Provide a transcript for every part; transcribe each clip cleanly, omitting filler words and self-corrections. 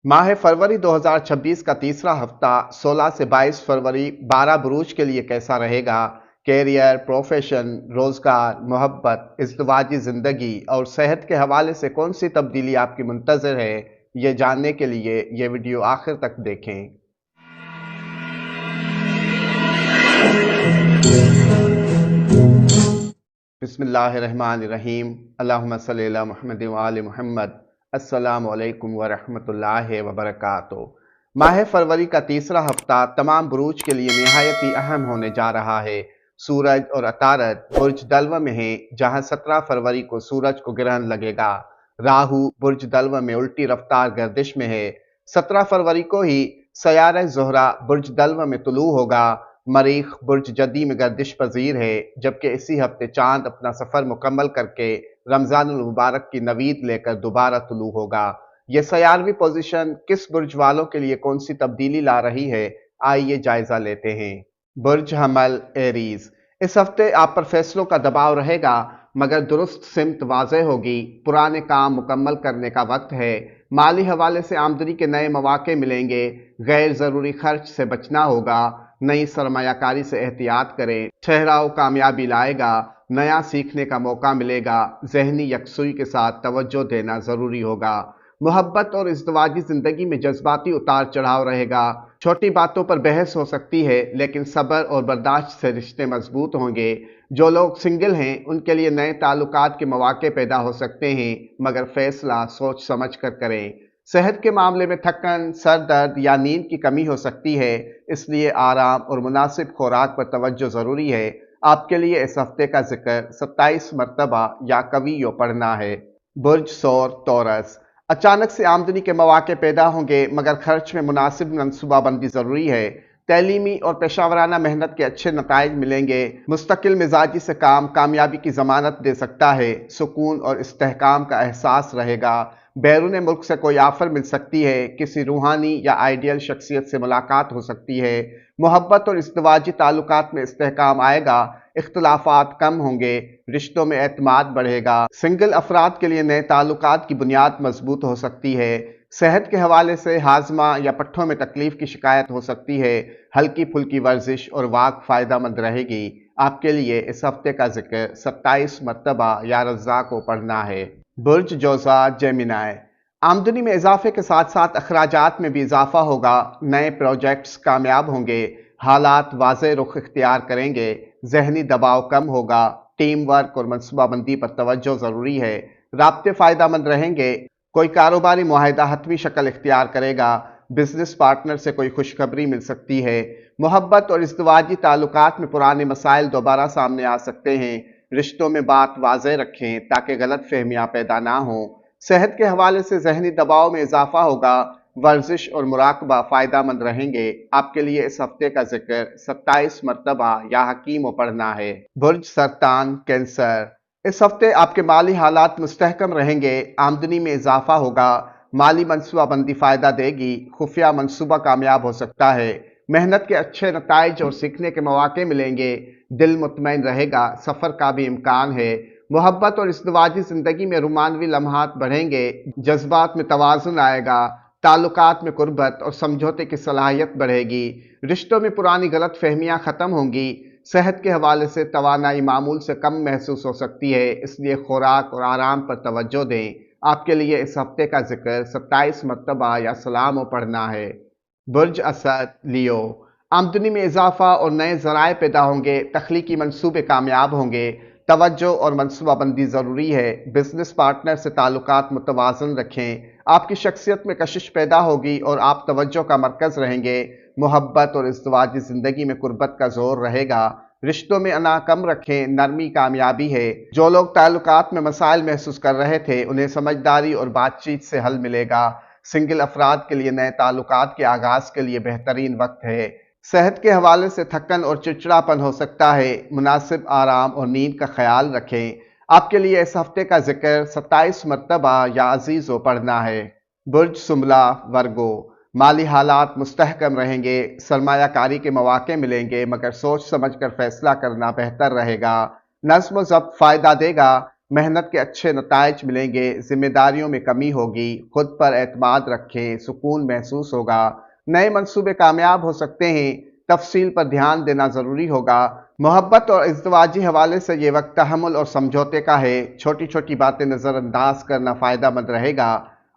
माह फरवरी 2026 का तीसरा हफ्ता 16 से 22 फरवरी 12 बुरूज के लिए कैसा रहेगा? कैरियर, प्रोफेशन, रोजगार, मोहब्बत, इज़्दिवाजी ज़िंदगी और सेहत के हवाले से कौन सी तब्दीली आपकी मुंतज़र है, ये जानने के लिए ये वीडियो आखिर तक देखें। बिस्मिल्लाहिर्रहमानिर्रहीम। अल्लाहुम्मा सल्ली अला मुहम्मद व आलि मुहम्मद। अस्सलामु अलैकुम व रहमतुल्लाहि व बरकातुहू। माह फरवरी का तीसरा हफ्ता तमाम बुरूज के लिए निहायत ही अहम होने जा रहा है। सूरज और अतारद बुर्ज दल्व में है, जहां 17 फरवरी को सूरज को ग्रहण लगेगा। राहु बुर्ज दल्व में उल्टी रफ्तार गर्दिश में है। 17 फरवरी को ही सयारा ज़ोहरा बुर्ज दल्व में तुलू होगा। मरीख बुर्ज जदी में गर्दिश पजीर है, जबकि इसी हफ्ते चांद अपना सफर मुकम्मल करके रमजानुल मुबारक की नवीद लेकर दोबारा तुलू होगा। यह सयारवी पोजीशन किस बुर्ज वालों के लिए कौन सी तब्दीली ला रही है, आइए जायजा लेते हैं। बुर्ज हमल एरीज, इस हफ्ते आप पर फैसलों का दबाव रहेगा, मगर दुरुस्त सिमत वाज़ेह होगी। पुराने काम मुकम्मल करने का वक्त है। माली हवाले से आमदनी के नए मौके मिलेंगे। गैर ज़रूरी खर्च से बचना होगा। नई सरमायाकारी से एहतियात करें। ठहराव कामयाबी लाएगा। नया सीखने का मौका मिलेगा। जहनी यकसुई के साथ तवज्जो देना ज़रूरी होगा। मोहब्बत और इज़्दिवाजी ज़िंदगी में जज्बाती उतार चढ़ाव रहेगा। छोटी बातों पर बहस हो सकती है, लेकिन सब्र और बर्दाश्त से रिश्ते मजबूत होंगे। जो लोग सिंगल हैं, उनके लिए नए ताल्लुकात के मौके पैदा हो सकते हैं, मगर फैसला सोच समझ कर करें। सेहत के मामले में थकन, सर दर्द या नींद की कमी हो सकती है, इसलिए आराम और मुनासिब खुराक पर तवज्जो ज़रूरी है। आपके लिए इस हफ्ते का जिक्र 27 मरतबा या कवियो पढ़ना है। बुर्ज सौर तौरस, अचानक से आमदनी के मौके पैदा होंगे, मगर खर्च में मुनासिब मनसूबाबंदी ज़रूरी है। तैलीमी और पेशावराना मेहनत के अच्छे नताइज मिलेंगे। मुस्तकिल मिजाजी से काम कामयाबी की ज़मानत दे सकता है। सुकून और इस्तेहकाम का एहसास रहेगा। बैरून मुल्क से कोई आफर मिल सकती है। किसी रूहानी या आइडियल शख्सियत से मुलाकात हो सकती है। मोहब्बत और इज़्दिवाजी ताल्लुकात में इस्तेहकाम आएगा। इख्तलाफात कम होंगे। रिश्तों में एतमाद बढ़ेगा। सिंगल अफराद के लिए नए ताल्लुकात की बुनियाद मजबूत हो सकती है। सेहत के हवाले से हाजमा या पट्ठों में तकलीफ की शिकायत हो सकती है। हल्की फुल्की वर्जिश और वाक फ़ायदा मंद रहेगी। आपके लिए इस हफ्ते का जिक्र 27 मरतबा या रज़्ज़ा को पढ़ना है। बुर्ज जोज़ा जेमिनाई, आमदनी में इजाफे के साथ साथ अखराजात में भी इजाफा होगा। नए प्रोजेक्ट्स कामयाब होंगे। हालात वाज़े रुख इख्तियार करेंगे। जहनी दबाव कम होगा। टीम वर्क और मनसूबाबंदी पर तवज्जो ज़रूरी है। राब्ते फ़ायदामंद रहेंगे। कोई कारोबारी मुआहिदा हतमी शक्ल इख्तियार करेगा। बिजनेस पार्टनर से कोई खुशखबरी मिल सकती है। मोहब्बत और इज़्दिवाजी ताल्लुकात में पुराने मसाइल दोबारा सामने आ सकते हैं। रिश्तों में बात वाज़ेह रखें ताकि गलत फहमियाँ पैदा ना हों। सेहत के हवाले से जहनी दबाव में इजाफा होगा। वर्जिश और मुराकबा फ़ायदामंद रहेंगे। आपके लिए इस हफ्ते का जिक्र 27 मरतबा या हकीम पढ़ना है। बुर्ज सरतान कैंसर, इस हफ्ते आपके माली हालात मुस्तहकम रहेंगे। आमदनी में इजाफा होगा। माली मनसूबाबंदी फ़ायदा देगी। खुफिया मनसूबा कामयाब हो सकता है। मेहनत के अच्छे नताइज और सीखने के मौके मिलेंगे। दिल मुतमईन रहेगा। सफ़र का भी इम्कान है। मोहब्बत और इज़्दिवाजी ज़िंदगी में रोमानवी लम्हात बढ़ेंगे। जज्बात में तवाज़ुन आएगा। ताल्लुकात में कुर्बत और समझौते की सलाहियत बढ़ेगी। रिश्तों में पुरानी गलत फहमियाँ ख़त्म होंगी। सेहत के हवाले से तवानाई मामूल से कम महसूस हो सकती है, इसलिए खुराक और आराम पर तवज्जो दें। आपके लिए इस हफ्ते का जिक्र 27 मरतबा या सलाम पढ़ना है। बुर्ज असद लियो, आमदनी में इजाफा और नए ज़राए पैदा होंगे। तख्लीकी मंसूबे कामयाब होंगे। तवज्जो और मनसूबाबंदी ज़रूरी है। बिजनेस पार्टनर से ताल्लुकात मुतवाज़न रखें। आपकी शख्सियत में कशिश पैदा होगी और आप तवज्जो का मरकज़ रहेंगे। मोहब्बत और इज़्दिवाजी ज़िंदगी में कुर्बत का जोर रहेगा। रिश्तों में अना कम रखें। नरमी कामयाबी है। जो लोग ताल्लुकात में मसाइल महसूस कर रहे थे, उन्हें समझदारी और बातचीत से हल मिलेगा। सिंगल अफराद के लिए नए ताल्लुकात के आगाज़ के लिए बेहतरीन वक्त है। सेहत के हवाले से थकन और चिड़चिड़ापन हो सकता है। मुनासिब आराम और नींद का ख्याल रखें। आपके लिए इस हफ्ते का जिक्र 27 मरतबा या अजीज़ो पढ़ना है। बुर्ज सुमला वर्गो, माली हालात मुस्तहकम रहेंगे। सरमायाकारी के मौके मिलेंगे, मगर सोच समझ कर फैसला करना बेहतर रहेगा। नज़्म व ज़ब्त फ़ायदा देगा। محنت کے اچھے نتائج ملیں گے، ذمہ داریوں میں کمی ہوگی، خود پر اعتماد رکھیں، سکون محسوس ہوگا، نئے منصوبے کامیاب ہو سکتے ہیں، تفصیل پر دھیان دینا ضروری ہوگا۔ محبت اور ازدواجی حوالے سے یہ وقت تحمل اور سمجھوتے کا ہے، چھوٹی چھوٹی باتیں نظر انداز کرنا فائدہ مند رہے گا۔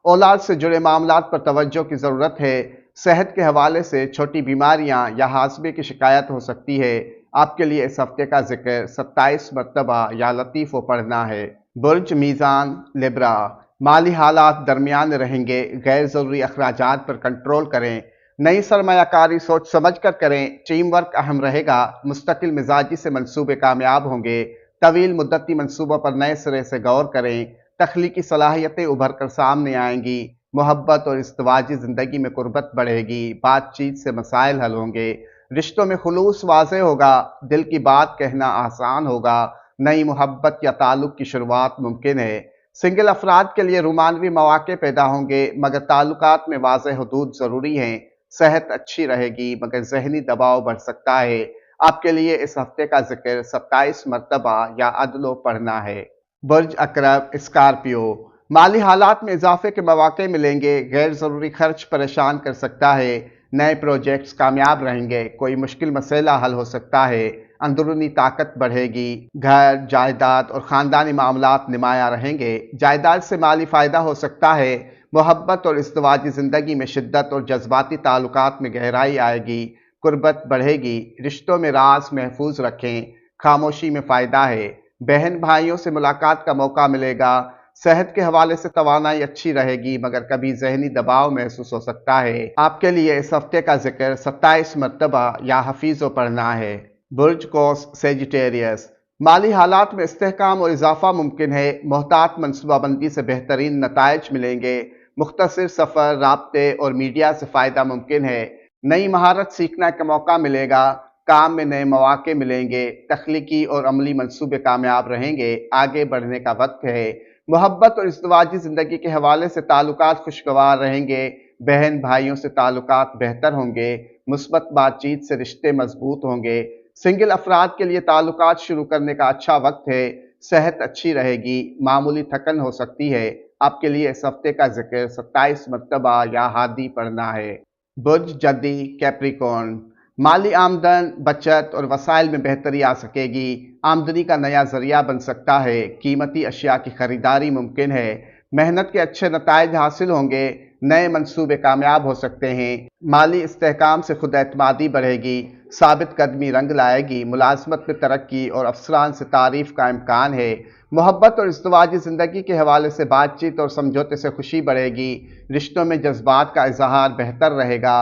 اولاد سے جڑے معاملات پر توجہ کی ضرورت ہے، صحت کے حوالے سے چھوٹی بیماریاں یا ہاضمے کی شکایت ہو سکتی ہے۔ آپ کے لیے اس ہفتے کا ذکر 27 مرتبہ یا لطیف و پڑھنا ہے۔ برج میزان لبرا، مالی حالات درمیان رہیں گے، غیر ضروری اخراجات پر کنٹرول کریں، نئی سرمایہ کاری سوچ سمجھ کر کریں، ٹیم ورک اہم رہے گا، مستقل مزاجی سے منصوبے کامیاب ہوں گے، طویل مدتی منصوبوں پر نئے سرے سے غور کریں، تخلیقی صلاحیتیں ابھر کر سامنے آئیں گی، محبت اور ازدواجی زندگی میں قربت بڑھے گی، بات چیت سے مسائل حل ہوں گے، رشتوں میں خلوص واضح ہوگا، دل کی بات کہنا آسان ہوگا، نئی محبت یا تعلق کی شروعات ممکن ہے۔ سنگل افراد کے لیے رومانوی مواقع پیدا ہوں گے، مگر تعلقات میں واضح حدود ضروری ہیں۔ صحت اچھی رہے گی مگر ذہنی دباؤ بڑھ سکتا ہے۔ آپ کے لیے اس ہفتے کا ذکر 27 مرتبہ یا عدل و پڑھنا ہے۔ برج عقرب اسکارپیو، مالی حالات میں اضافے کے مواقع ملیں گے، غیر ضروری خرچ پریشان کر سکتا ہے، نئے پروجیکٹس کامیاب رہیں گے، کوئی مشکل مسئلہ حل ہو سکتا ہے، اندرونی طاقت بڑھے گی، گھر، جائیداد اور خاندانی معاملات نمایاں رہیں گے، جائیداد سے مالی فائدہ ہو سکتا ہے، محبت اور ازدواجی زندگی میں شدت اور جذباتی تعلقات میں گہرائی آئے گی، قربت بڑھے گی، رشتوں میں راز محفوظ رکھیں، خاموشی میں فائدہ ہے، بہن بھائیوں سے ملاقات کا موقع ملے گا، صحت کے حوالے سے توانائی اچھی رہے گی مگر کبھی ذہنی دباؤ محسوس ہو سکتا ہے۔ آپ کے لیے اس ہفتے کا ذکر 27 مرتبہ یا حفیظ و پڑھنا ہے۔ برج قوس سیجیٹیریس، مالی حالات میں استحکام اور اضافہ ممکن ہے، محتاط منصوبہ بندی سے بہترین نتائج ملیں گے، مختصر سفر، رابطے اور میڈیا سے فائدہ ممکن ہے، نئی مہارت سیکھنے کا موقع ملے گا، کام میں نئے مواقع ملیں گے، تخلیقی اور عملی منصوبے کامیاب رہیں گے، آگے بڑھنے کا وقت ہے، محبت اور ازدواجی زندگی کے حوالے سے تعلقات خوشگوار رہیں گے، بہن بھائیوں سے تعلقات بہتر ہوں گے، مثبت بات چیت سے رشتے مضبوط ہوں گے، سنگل افراد کے لیے تعلقات شروع کرنے کا اچھا وقت ہے، صحت اچھی رہے گی، معمولی تھکن ہو سکتی ہے۔ آپ کے لیے اس ہفتے کا ذکر 27 مرتبہ یا ہادی پڑھنا ہے۔ برج جدی کیپریکون، مالی آمدن، بچت اور وسائل میں بہتری آ سکے گی، آمدنی کا نیا ذریعہ بن سکتا ہے، قیمتی اشیاء کی خریداری ممکن ہے، محنت کے اچھے نتائج حاصل ہوں گے، نئے منصوبے کامیاب ہو سکتے ہیں، مالی استحکام سے خود اعتمادی بڑھے گی، ثابت قدمی رنگ لائے گی، ملازمت میں ترقی اور افسران سے تعریف کا امکان ہے، محبت اور ازدواجی زندگی کے حوالے سے بات چیت اور سمجھوتے سے خوشی بڑھے گی، رشتوں میں جذبات کا اظہار بہتر رہے گا،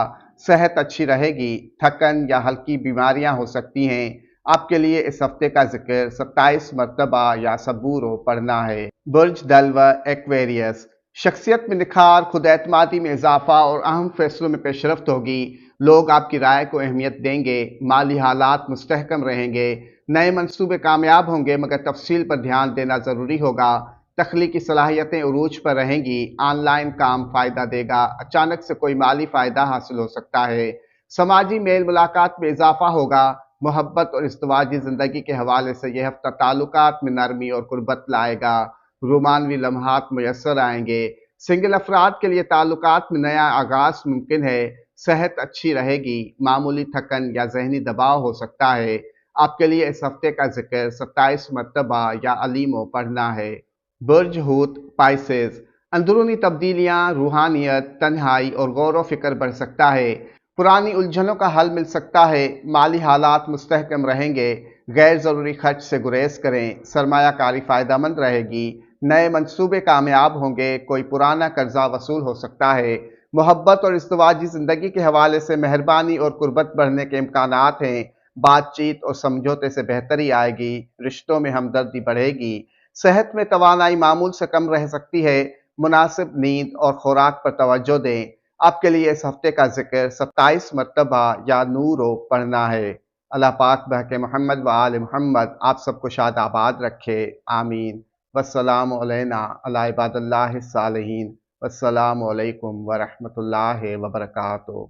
صحت اچھی رہے گی، تھکن یا ہلکی بیماریاں ہو سکتی ہیں۔ آپ کے لیے اس ہفتے کا ذکر 27 مرتبہ یا صبور و پڑھنا ہے۔ برج دلو ایکویریس، شخصیت میں نکھار، خود اعتمادی میں اضافہ اور اہم فیصلوں میں پیش رفت ہوگی، لوگ آپ کی رائے کو اہمیت دیں گے، مالی حالات مستحکم رہیں گے، نئے منصوبے کامیاب ہوں گے مگر تفصیل پر دھیان دینا ضروری ہوگا، تخلیقی صلاحیتیں عروج پر رہیں گی، آن لائن کام فائدہ دے گا، اچانک سے کوئی مالی فائدہ حاصل ہو سکتا ہے، سماجی میل ملاقات میں اضافہ ہوگا، محبت اور ازدواجی زندگی کے حوالے سے یہ ہفتہ تعلقات میں نرمی اور قربت لائے گا، رومانوی لمحات میسر آئیں گے، سنگل افراد کے لیے تعلقات میں نیا آغاز ممکن ہے، صحت اچھی رہے گی، معمولی تھکن یا ذہنی دباؤ ہو سکتا ہے۔ آپ کے لیے اس ہفتے کا ذکر 27 مرتبہ یا علیم و پڑھنا ہے۔ برج حوت پائسز، اندرونی تبدیلیاں، روحانیت، تنہائی اور غور و فکر بڑھ سکتا ہے، پرانی الجھنوں کا حل مل سکتا ہے، مالی حالات مستحکم رہیں گے، غیر ضروری خرچ سے گریز کریں، سرمایہ کاری فائدہ مند رہے گی، نئے منصوبے کامیاب ہوں گے، کوئی پرانا قرضہ وصول ہو سکتا ہے، محبت اور ازدواجی زندگی کے حوالے سے مہربانی اور قربت بڑھنے کے امکانات ہیں، بات چیت اور سمجھوتے سے بہتری آئے گی، رشتوں میں ہمدردی بڑھے گی، صحت میں توانائی معمول سے کم رہ سکتی ہے، مناسب نیند اور خوراک پر توجہ دیں۔ آپ کے لیے اس ہفتے کا ذکر 27 مرتبہ یا نور و پڑھنا ہے۔ اللہ پاک بحق محمد و آل محمد آپ سب کو شاد آباد رکھے، آمین۔ والسلام علینا علی عباد اللہ الصالحین، والسلام علیکم ورحمۃ اللہ وبرکاتہ۔